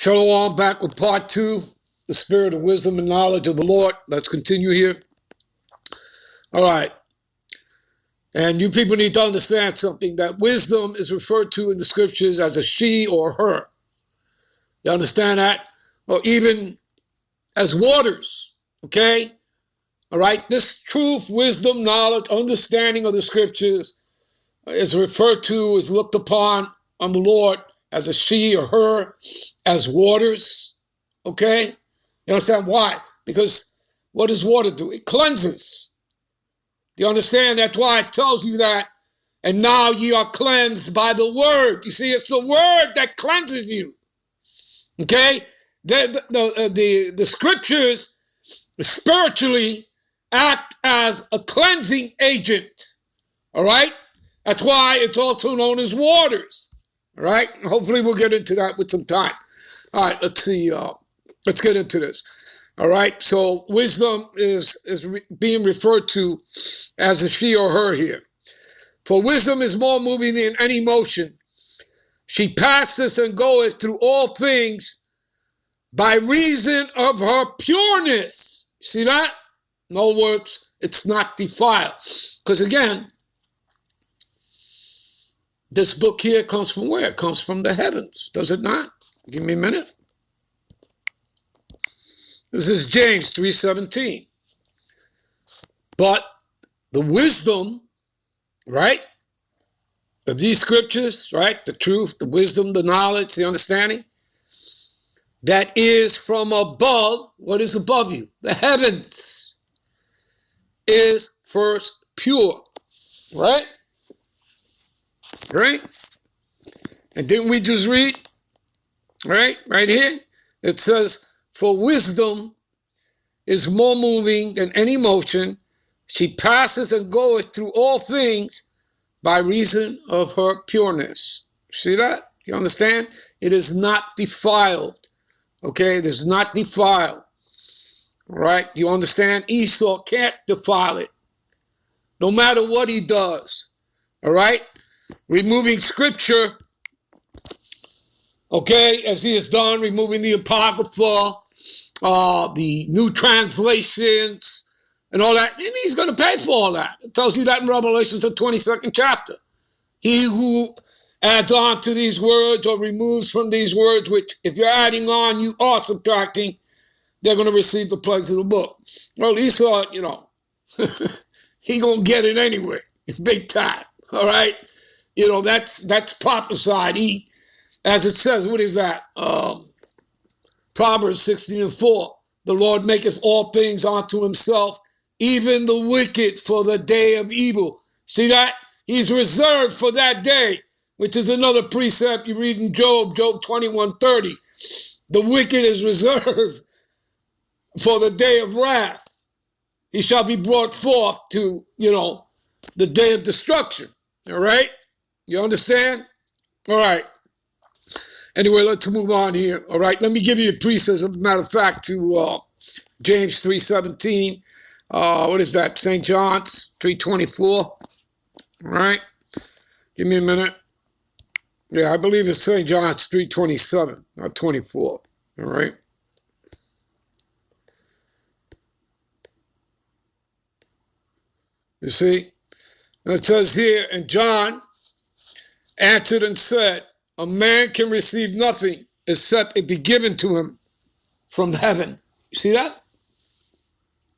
Shalom, back with part 2, the spirit of wisdom and knowledge of the Lord. Let's continue here. All right. And you people need to understand something, that wisdom is referred to in the scriptures as a she or her. You understand that? Or even as waters, okay? All right. This truth, wisdom, knowledge, understanding of the scriptures is referred to, is looked upon on the Lord as a she or her, as waters, okay? You understand why? Because what does water do? It cleanses. You understand? That's why it tells you that, and now ye are cleansed by the word. You see, it's the word that cleanses you, okay? The scriptures spiritually act as a cleansing agent, all right? That's why it's also known as waters. All right. Hopefully we'll get into that with some time. All right. Let's see. Let's get into this. All right. So wisdom is being referred to as a she or her here. For wisdom is more moving than any motion. She passes and goeth through all things by reason of her pureness. See that? In other words, it's not defiled. Because again, this book here comes from where? It comes from the heavens, does it not? Give me a minute. This is James 3:17. But the wisdom, right, of these scriptures, right, the truth, the wisdom, the knowledge, the understanding, that is from above. What is above you? The heavens is first pure, right? Right? And didn't we just read, right here? It says, for wisdom is more moving than any motion. She passes and goeth through all things by reason of her pureness. See that? You understand? It is not defiled. Okay? It is not defiled. All right? You understand? Esau can't defile it, no matter what he does. All right? Removing scripture, okay, as he has done, removing the Apocrypha, the new translations, and all that, and he's going to pay for all that. It tells you that in Revelation, the 22nd chapter. He who adds on to these words or removes from these words, which if you're adding on, you are subtracting, they're going to receive the plagues of the book. Well, Esau, you know, he going to get it anyway. It's big time, all right? You know, that's prophesied. He, as it says, what is that? Proverbs 16:4. The Lord maketh all things unto himself, even the wicked for the day of evil. See that? He's reserved for that day, which is another precept you read in Job 21:30. The wicked is reserved for the day of wrath. He shall be brought forth to, you know, the day of destruction. All right? You understand? All right. Anyway, let's move on here. All right. Let me give you a precept, as a matter of fact, to James 3:17. What is that? St. John's 3:24. All right. Give me a minute. Yeah, I believe it's St. John's 3:27, not 24. All right. You see? And it says here, and John answered and said, a man can receive nothing except it be given to him from heaven. You see that?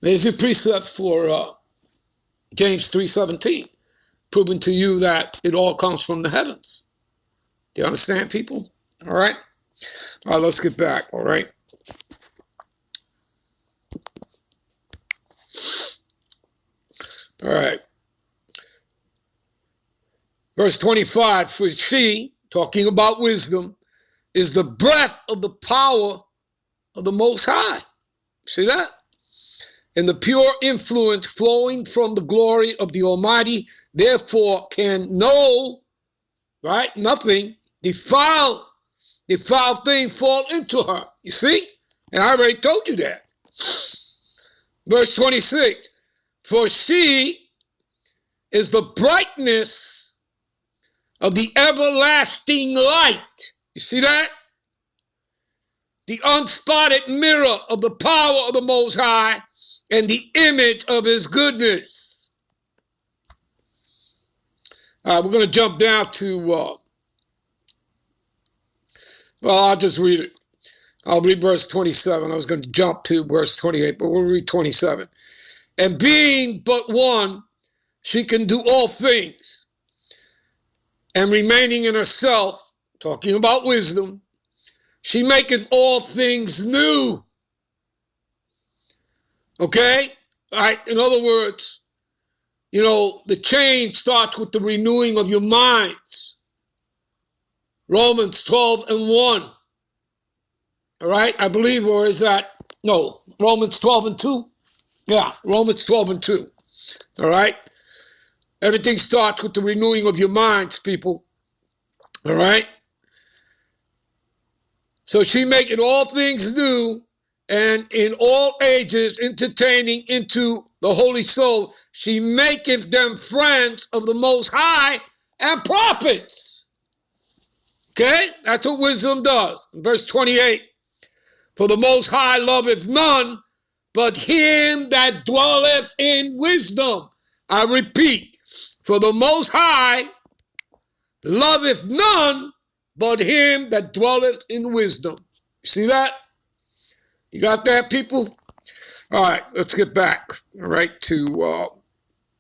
There's your precept for James 3:17, proving to you that it all comes from the heavens. Do you understand, people? All right? All right, let's get back, all right? All right. Verse 25, for she, talking about wisdom, is the breath of the power of the Most High. See that? And the pure influence flowing from the glory of the Almighty, therefore can no, right, nothing, defiled thing fall into her. You see? And I already told you that. Verse 26, for she is the brightness of the everlasting light. You see that? the unspotted mirror of the power of the Most High and the image of his goodness. All right, we're going to jump down to, I'll just read it. I'll read verse 27. I was going to jump to verse 28, but we'll read 27. And being but one, she can do all things. And remaining in herself, talking about wisdom, she maketh all things new. Okay? All right, in other words, the change starts with the renewing of your minds. Romans 12 and 1. All right, I believe, or is that, no, Romans 12 and 2? Yeah, Romans 12 and 2. All right? Everything starts with the renewing of your minds, people. All right? So she maketh all things new, and in all ages entertaining into the holy soul, she maketh them friends of the Most High and prophets. Okay? That's what wisdom does. Verse 28, for the Most High loveth none but him that dwelleth in wisdom. I repeat, for the Most High loveth none but him that dwelleth in wisdom. See that? You got that, people? All right, let's get back, all right, to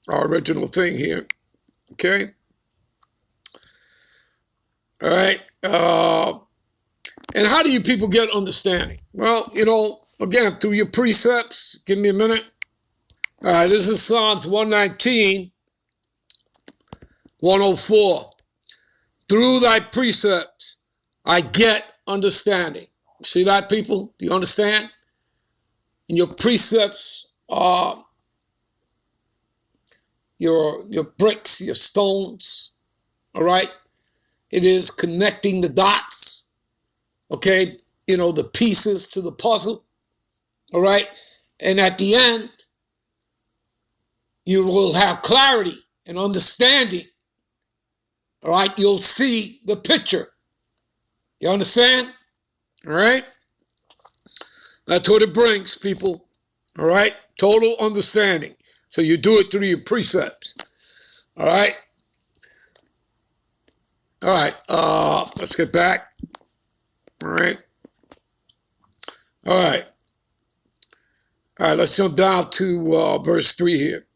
our original thing here, okay? All right, and how do you people get understanding? Well, again, through your precepts. Give me a minute. All right, this is Psalms 119, 104. Through thy precepts, I get understanding. See that, people? Do you understand? And your precepts are your bricks, your stones, all right? It is connecting the dots, okay? The pieces to the puzzle, all right? And at the end, you will have clarity and understanding, all right? You'll see the picture. You understand? All right? That's what it brings, people, all right? Total understanding. So you do it through your precepts, all right? All right, let's get back, all right? All right, let's jump down to verse 3 here.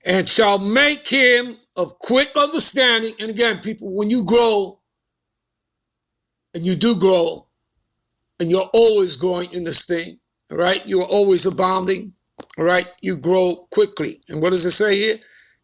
And shall make him of quick understanding. And again, people, when you grow, and you do grow, and you're always growing in this thing, all right? You are always abounding, all right? You grow quickly. And what does it say here?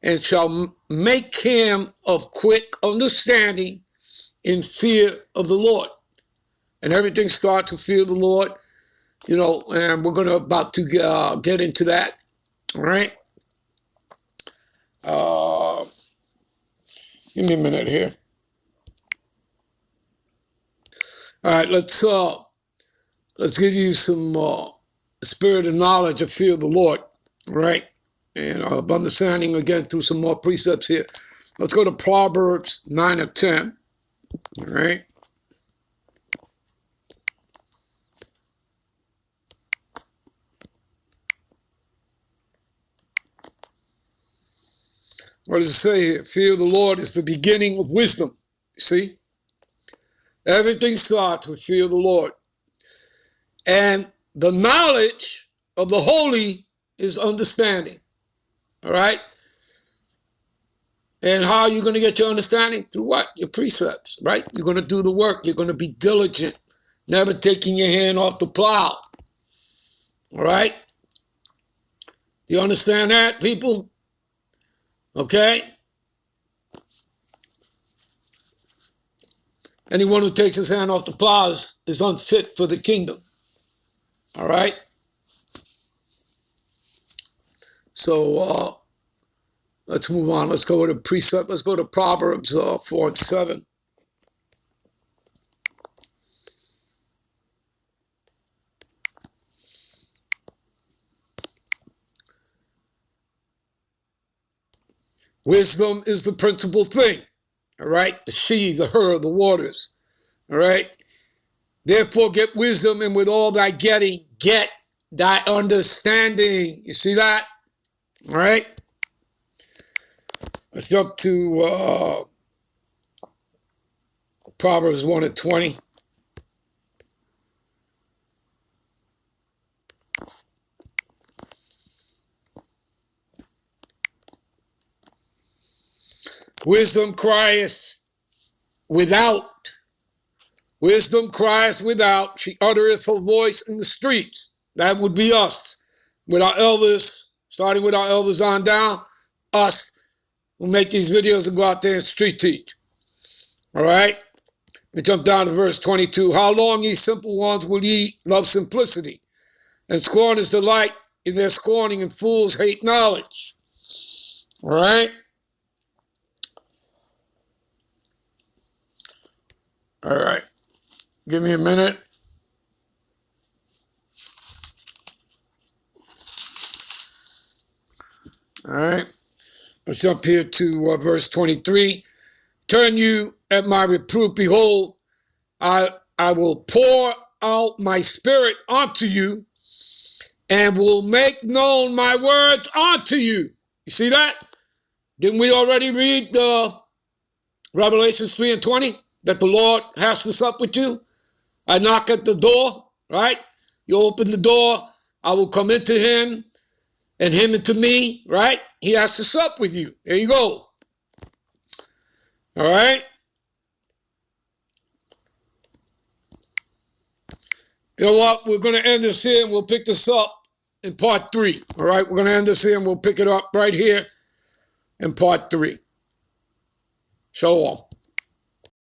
And shall make him of quick understanding in fear of the Lord. And everything starts to fear the Lord, and we're about to get into that, all right? Give me a minute here. All right, let's give you some spirit and knowledge of fear of the Lord, all right? And of understanding, again, through some more precepts here. Let's go to Proverbs 9 of 10, all right? What does it say here? Fear of the Lord is the beginning of wisdom. You see? Everything starts with fear of the Lord. And the knowledge of the holy is understanding. All right? And how are you going to get your understanding? Through what? Your precepts, right? You're going to do the work. You're going to be diligent, never taking your hand off the plow. All right? Do you understand that, people? Okay? Anyone who takes his hand off the plow is unfit for the kingdom. All right? So let's move on. Let's go to precept. Let's go to Proverbs 4 and 7. Wisdom is the principal thing. All right? The she, the her, the waters. All right? Therefore get wisdom, and with all thy getting, get thy understanding. You see that? All right. Let's jump to Proverbs 1:20. Wisdom crieth without. Wisdom crieth without. She uttereth her voice in the streets. That would be us. With our elders, starting with our elders on down, us who make these videos and go out there and street teach. All right? We jump down to verse 22. How long, ye simple ones, will ye love simplicity? And scorn is delight in their scorning, and fools hate knowledge. All right? All right. Give me a minute. All right. Let's jump here to verse 23. Turn you at my reproof. Behold, I will pour out my spirit unto you, and will make known my words unto you. You see that? Didn't we already read Revelations 3:20? That the Lord has to sup with you? I knock at the door, right? You open the door, I will come into him, and him into me, right? He has to sup with you. There you go. All right? You know what? We're going to end this here, and we'll pick this up in part 3. All right? We're going to end this here, and we'll pick it up right here in part 3. Shalom.